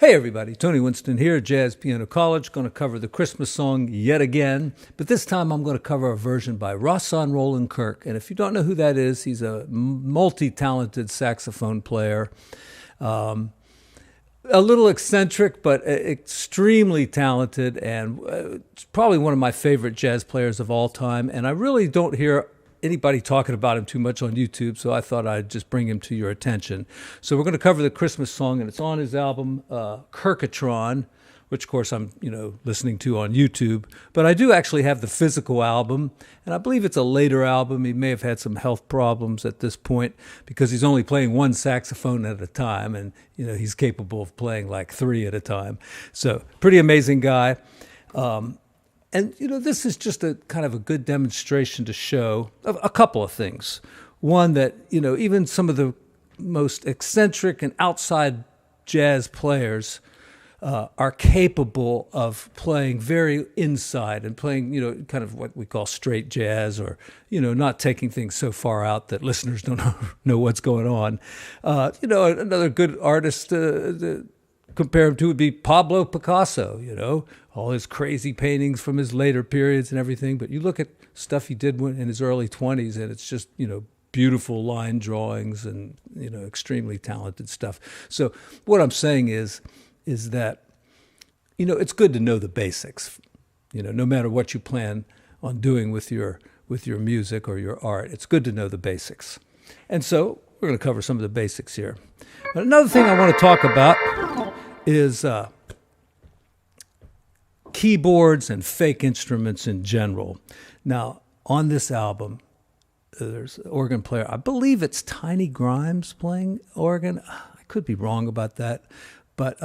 Hey everybody, Tony Winston here, Jazz Piano College, going to cover the Christmas song yet again, but this time I'm going to cover a version by Rahsaan Roland Kirk. And if you don't know who that is, he's a multi-talented saxophone player, a little eccentric, but extremely talented, and probably one of my favorite jazz players of all time. And I really don't hear anybody talking about him too much on YouTube, so I thought I'd just bring him to your attention. So we're going to cover the Christmas song, and it's on his album Kirkatron, which of course I'm listening to on YouTube. But I do actually have the physical album, and I believe it's a later album. He may have had some health problems at this point because he's only playing one saxophone at a time, and he's capable of playing like three at a time. So pretty amazing guy. And, this is just a kind of a good demonstration to show a couple of things. One, that, even some of the most eccentric and outside jazz players are capable of playing very inside and playing, kind of what we call straight jazz, or, not taking things so far out that listeners don't know what's going on. Another good artist to compare him to would be Pablo Picasso, all his crazy paintings from his later periods and everything. But you look at stuff he did in his early 20s, and it's just, beautiful line drawings and, extremely talented stuff. So what I'm saying is that, it's good to know the basics, no matter what you plan on doing with your music or your art. It's good to know the basics. And so we're going to cover some of the basics here. But another thing I want to talk about is keyboards and fake instruments in general. Now, on this album, there's an organ player. I believe it's Tiny Grimes playing organ. I could be wrong about that. But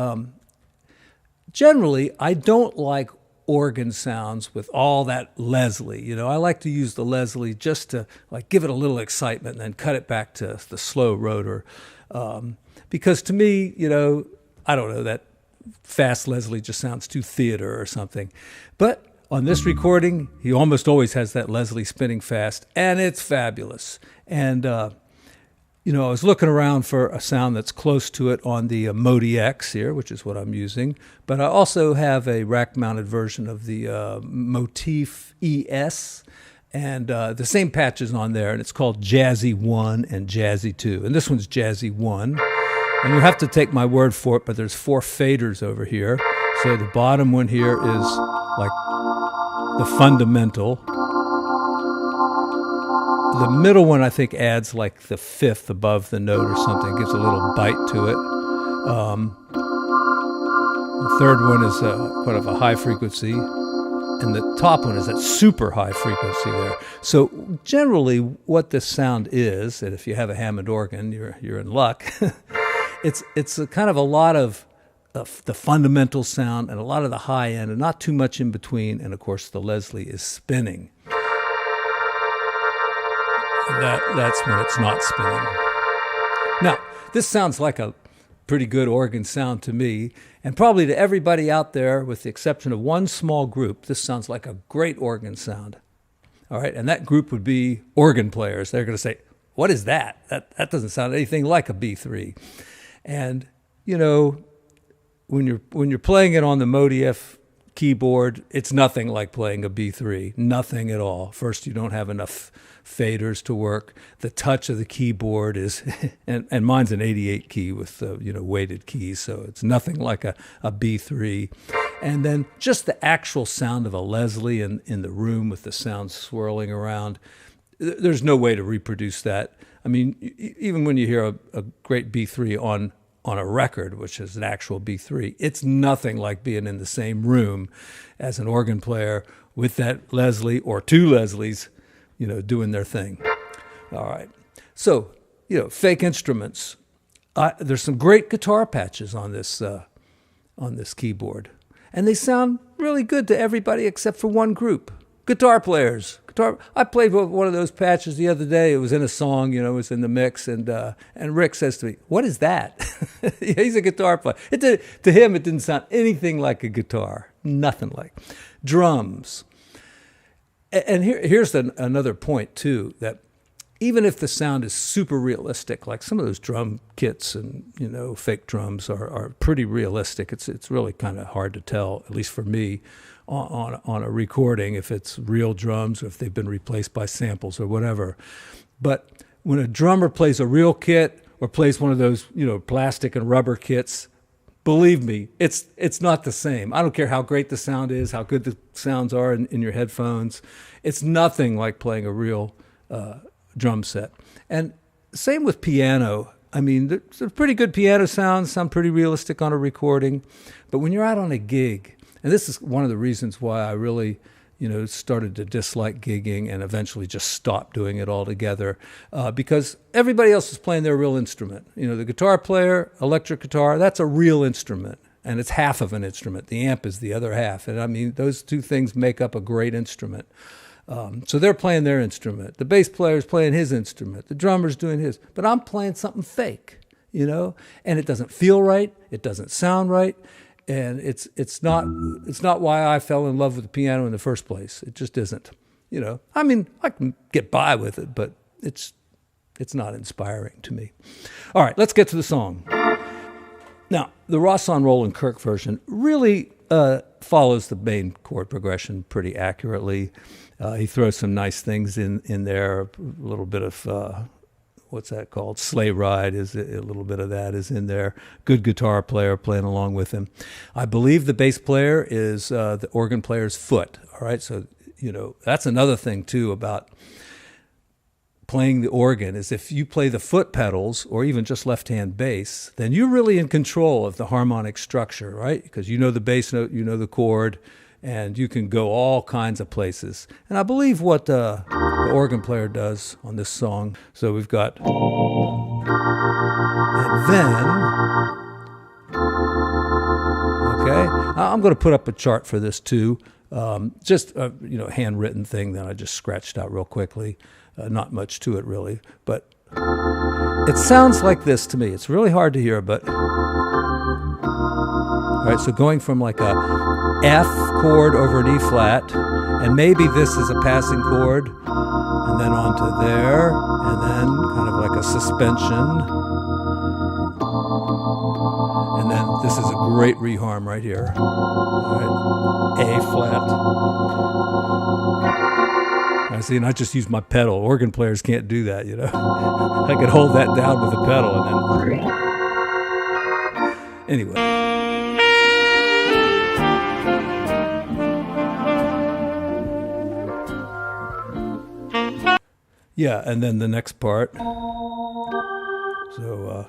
generally, I don't like organ sounds with all that Leslie. I like to use the Leslie just to give it a little excitement and then cut it back to the slow rotor. Because to me, I don't know, that fast Leslie just sounds too theater or something. But on this recording, he almost always has that Leslie spinning fast, and it's fabulous. And, I was looking around for a sound that's close to it on the Modi X here, which is what I'm using. But I also have a rack-mounted version of the Motif ES, and the same patch is on there, and it's called Jazzy 1 and Jazzy 2. And this one's Jazzy 1. And you'll have to take my word for it, but there's 4 faders over here. So the bottom one here is like the fundamental. The middle one, I think, adds like the 5th above the note or something. It gives a little bite to it. The third one is kind of a high frequency. And the top one is that super high frequency there. So generally what this sound is, and if you have a Hammond organ, you're in luck. It's a kind of a lot of the fundamental sound and a lot of the high end, and not too much in between. And of course, the Leslie is spinning. That's when it's not spinning. Now, this sounds like a pretty good organ sound to me, and probably to everybody out there, with the exception of one small group. This sounds like a great organ sound. All right, and that group would be organ players. They're going to say, "What is that? That doesn't sound anything like a B3." And when you're playing it on the Modi F keyboard, it's nothing like playing a B3. Nothing at all. First, you don't have enough faders to work. The touch of the keyboard is, and mine's an 88 key with weighted keys, so it's nothing like a B3. And then just the actual sound of a Leslie in the room with the sound swirling around, there's no way to reproduce that. I mean, even when you hear a great B3 on a record, which is an actual B3, it's nothing like being in the same room as an organ player with that Leslie or 2 Leslies, doing their thing. All right. So, fake instruments. There's some great guitar patches on this keyboard, and they sound really good to everybody except for one group: guitar players. I played one of those patches the other day. It was in a song, it was in the mix, and Rick says to me, "What is that?" He's a guitar player. To him, it didn't sound anything like a guitar. Nothing like. Drums. And here's another point, too, that even if the sound is super realistic, like some of those drum kits and fake drums are pretty realistic. It's really kind of hard to tell, at least for me, on a recording if it's real drums or if they've been replaced by samples or whatever. But when a drummer plays a real kit or plays one of those plastic and rubber kits, believe me, it's not the same. I don't care how great the sound is, how good the sounds are in your headphones. It's nothing like playing a real drum set. And same with piano. I mean, there's pretty good piano sound pretty realistic on a recording. But when you're out on a gig, and this is one of the reasons why I really started to dislike gigging and eventually just stopped doing it altogether, because everybody else is playing their real instrument. The guitar player, electric guitar, that's a real instrument, and it's half of an instrument. The amp is the other half. And I mean, those two things make up a great instrument. So they're playing their instrument. The bass player's playing his instrument. The drummer's doing his. But I'm playing something fake, and it doesn't feel right. It doesn't sound right. And it's not why I fell in love with the piano in the first place. It just isn't. I mean, I can get by with it, but it's not inspiring to me. All right, let's get to the song. Now, the Rahsaan Roland Kirk version really follows the main chord progression pretty accurately. He throws some nice things in there, a little bit of what's that called? Sleigh Ride is a little bit of that is in there. Good guitar player playing along with him. I believe the bass player is the organ player's foot. All right, so that's another thing too about playing the organ is if you play the foot pedals or even just left-hand bass, then you're really in control of the harmonic structure, right? Because you know the bass note, you know the chord, and you can go all kinds of places. And I believe what the organ player does on this song. So we've got, and then, okay, I'm going to put up a chart for this too. Just a handwritten thing that I just scratched out real quickly. Not much to it really, but it sounds like this to me. It's really hard to hear, but all right, so going from like a F chord over an E flat, and maybe this is a passing chord, and then on to there, and then kind of like a suspension, and then this is a great reharm right here. All right, A flat. I see, and I just use my pedal. Organ players can't do that, I could hold that down with a pedal, and then anyway. Yeah, and then the next part. So,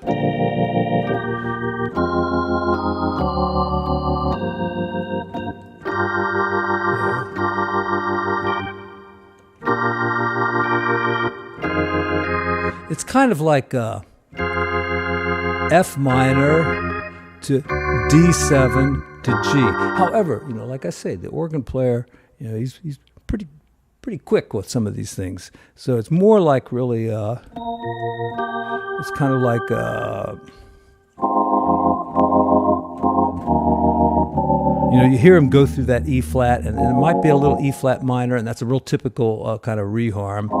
it's kind of like F minor to D7 to G. However, like I say, the organ player, he's pretty quick with some of these things. So it's more like really, it's kind of like, you hear him go through that E flat, and it might be a little E flat minor, and that's a real typical kind of reharm.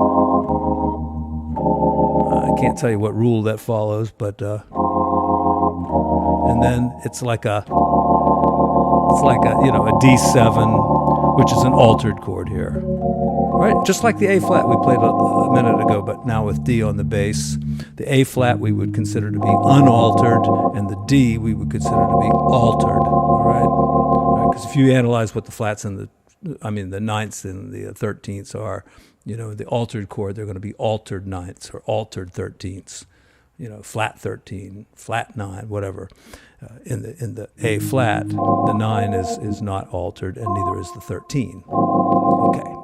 I can't tell you what rule that follows, but and then it's like a D7, which is an altered chord here. Right, just like the A flat we played a minute ago, but now with D on the bass. The A flat we would consider to be unaltered, and the D we would consider to be altered. All right, because if you analyze what the flats and the ninths and the 13ths are, the altered chord, they're going to be altered ninths or altered 13ths. Flat 13, flat 9, whatever. In the A flat, the 9 is not altered, and neither is the 13. Okay.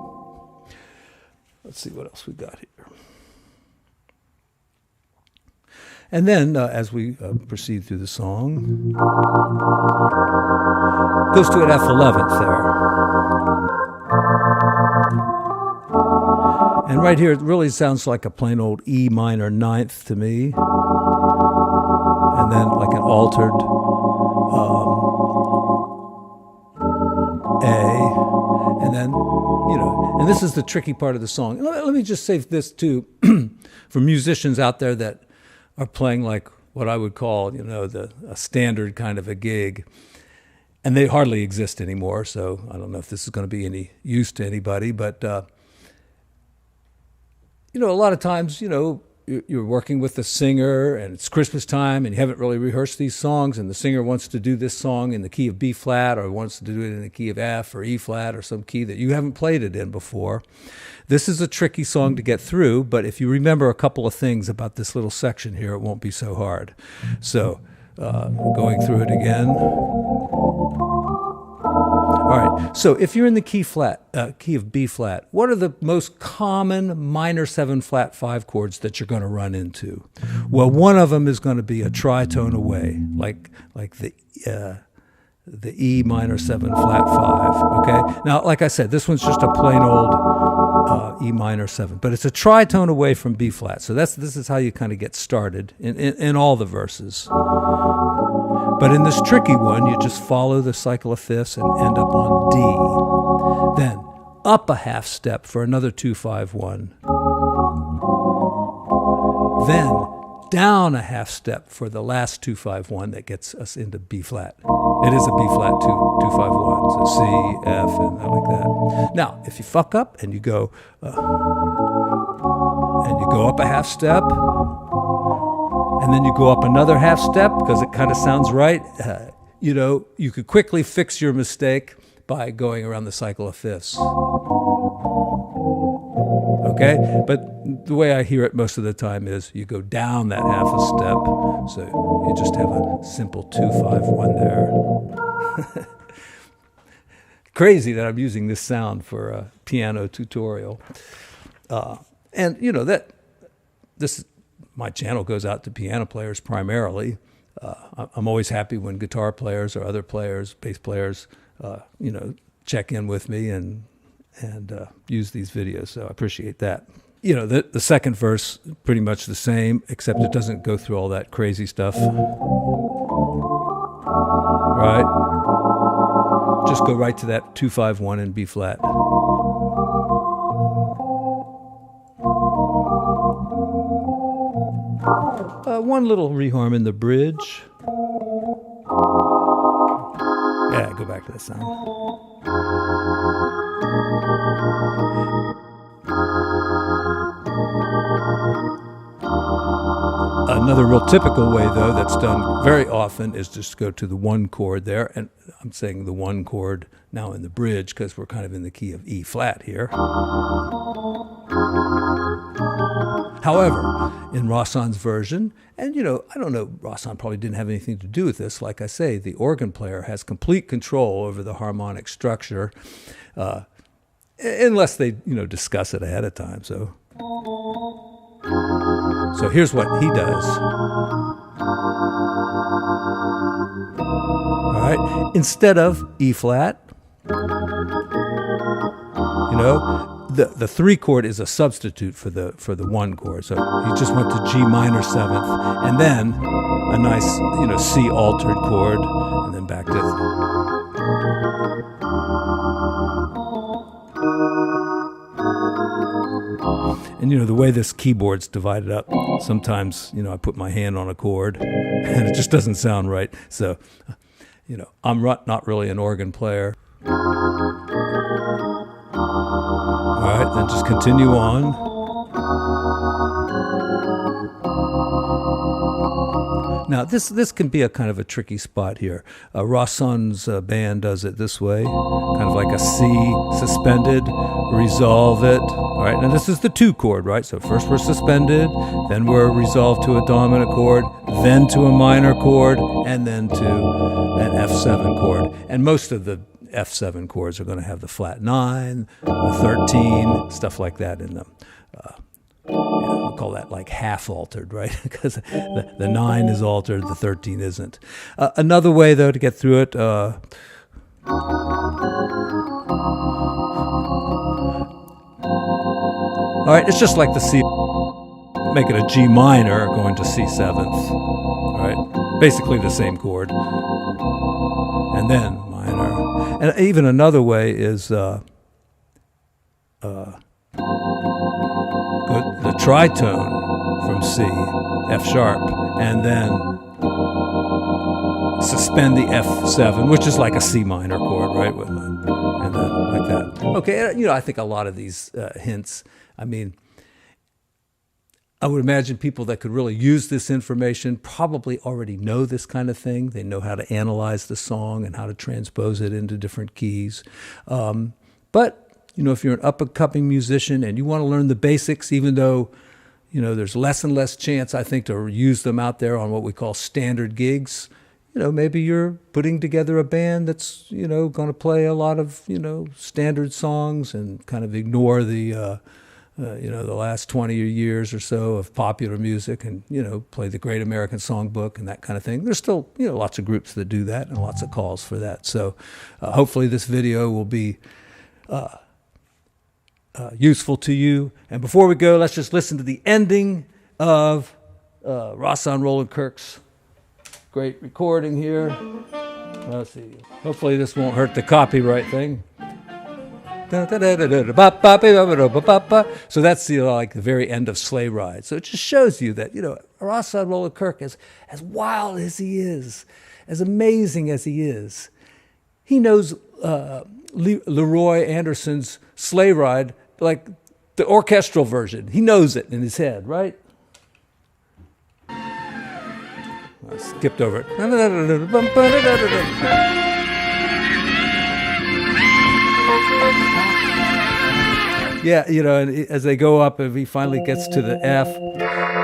Let's see what else we got here. And then, as we proceed through the song, goes to an F11th there. And right here, it really sounds like a plain old E minor ninth to me. And then like an altered A. And then, and this is the tricky part of the song. Let me just say this too. for musicians out there that are playing like what I would call, a standard kind of a gig, and they hardly exist anymore. So I don't know if this is going to be any use to anybody, but a lot of times, you're working with a singer and it's Christmas time and you haven't really rehearsed these songs, and the singer wants to do this song in the key of B flat or wants to do it in the key of F or E flat or some key that you haven't played it in before. This is a tricky song to get through, but if you remember a couple of things about this little section here, it won't be so hard. So going through it again. All right, so if you're in the key of B flat, what are the most common minor 7 flat 5 chords that you're going to run into? Well, one of them is going to be a tritone away, like the E minor 7 flat 5, okay? Now, like I said, this one's just a plain old E minor 7, but it's a tritone away from B flat. So this is how you kind of get started in all the verses. But in this tricky one, you just follow the cycle of fifths and end up on D. Then up a half step for another 2-5-1. Then down a half step for the last 2-5-1 that gets us into B flat. It is a B flat 2-5-1, so C, F, and like that. Now, if you fuck up and you go up a half step, and then you go up another half step because it kind of sounds right, you could quickly fix your mistake by going around the cycle of fifths. Okay? But the way I hear it most of the time is you go down that half a step, so you just have a simple 2-5-1 there. Crazy that I'm using this sound for a piano tutorial. And my channel goes out to piano players primarily. I'm always happy when guitar players or other players, bass players, check in with me and use these videos. So I appreciate that. The second verse, pretty much the same, except it doesn't go through all that crazy stuff. Right? Just go right to that 2-5-1 in B flat. One little reharm in the bridge. Yeah, go back to that sound. Another real typical way, though, that's done very often is just go to the 1 chord there. And I'm saying the 1 chord now in the bridge because we're kind of in the key of E flat here. However, in Rahsaan's version, and I don't know, Rahsaan probably didn't have anything to do with this. Like I say, the organ player has complete control over the harmonic structure, unless they, discuss it ahead of time. So here's what he does. All right, instead of E flat, the 3 chord is a substitute for the 1 chord. So he just went to G minor 7th, and then a nice, C altered chord, and then back to. And the way this keyboard's divided up, sometimes, I put my hand on a chord, and it just doesn't sound right. So, I'm not really an organ player. All right, then just continue on. Now, this can be a kind of a tricky spot here. Rahsaan's band does it this way, kind of like a C suspended, resolve it. All right, now this is the 2 chord, right? So first we're suspended, then we're resolved to a dominant chord, then to a minor chord, and then to an F7 chord. And most of the F7 chords are going to have the flat 9, the 13, stuff like that in them. We'll call that like half altered, right? Because the 9 is altered, the 13 isn't. Another way, though, to get through it, all right, it's just like the C. Make it a G minor going to C7th. All right, basically the same chord. And then minor. And even another way is the tritone from C, F sharp, and then suspend the F7, which is like a C minor chord, right? And then like that. Okay, you know, I think a lot of these hints, I mean, I would imagine people that could really use this information probably already know this kind of thing. They know how to analyze the song and how to transpose it into different keys. But, you know, if you're an up-and-coming musician and you want to learn the basics, even though, you know, there's less and less chance, I think, to use them out there on what we call standard gigs, you know, maybe you're putting together a band that's, you know, going to play a lot of, you know, standard songs and kind of ignore the, you know, the last 20 years or so of popular music and, you know, play the Great American Songbook and that kind of thing. There's still, you know, lots of groups that do that and lots of calls for that. So hopefully this video will be useful to you. And before we go, let's just listen to the ending of Rahsaan Roland Kirk's great recording here. Let's see. Hopefully this won't hurt the copyright thing. So that's the, like the very end of Sleigh Ride. So it just shows you that, you know, Rahsaan Roland Kirk, as wild as he is, as amazing as he is, he knows Leroy Anderson's Sleigh Ride, like the orchestral version. He knows it in his head, right? I skipped over it. Yeah, you know, and as they go up, and he finally gets to the F,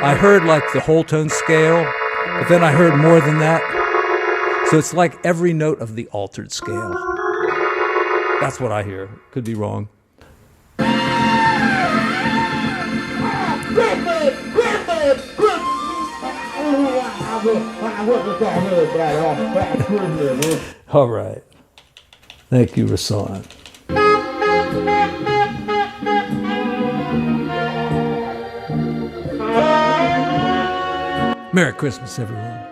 I heard like the whole tone scale, but then I heard more than that. So it's like every note of the altered scale. That's what I hear. Could be wrong. All right. Thank you, Rahsaan. Merry Christmas, everyone.